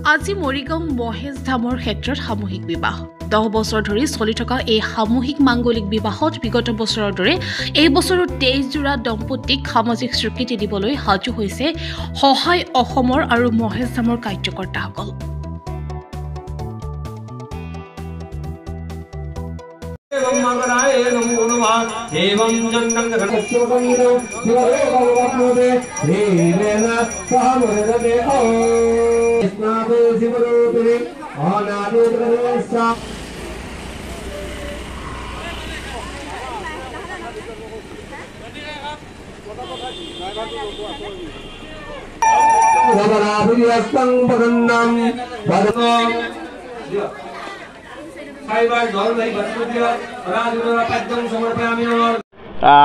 আজি মৰিগাঁও মহেশ ধামৰ ক্ষেত্ৰত সামূহিক বিবাহ 10 বছৰ ধৰি চলি থকা এই সামূহিক মাংগলিক বিবাহত বিগত বছৰৰ দৰে এই বছৰো 23 জোৰা দম্পতীক সামাজিক স্বীকৃতি দিবলৈ সাজু হৈছে সহায় অসমৰ আৰু মহেশ ধামৰ কাৰ্যকৰ্তাসকল।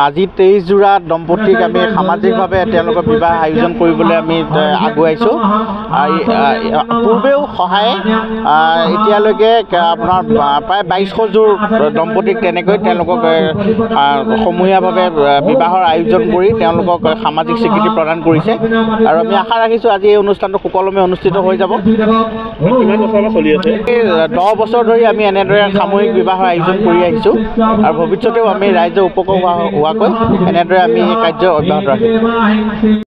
আজি 23 জোৰা দম্পতীক আমি সামাজিকভাৱে তেওঁলোকৰ বিবাহ আয়োজন কৰিবলৈ আমি আগুৱাইছোঁ। পূৰ্বেও সহায় এতিয়ালৈকে আপোনাৰ প্ৰায় 2200 জোৰ দম্পতীক তেনেকৈ তেওঁলোকক সমূহীয়াভাৱে বিবাহৰ আয়োজন কৰি তেওঁলোকক সামাজিক স্বীকৃতি প্ৰদান কৰিছে আৰু আমি আশা ৰাখিছোঁ আজি এই অনুষ্ঠানটো সুকলমে অনুষ্ঠিত হৈ যাব। কিমান বছৰ চলি আছে? 10 বছৰ ধৰি আমি এনেদৰে সামূহিক বিবাহৰ আয়োজন কৰি আহিছোঁ আৰু ভৱিষ্যতেও আমি ৰাইজৰ উপকৃত হোৱাকৈ এনেদৰে আমি কাৰ্য অব্যাহত ৰাখিম।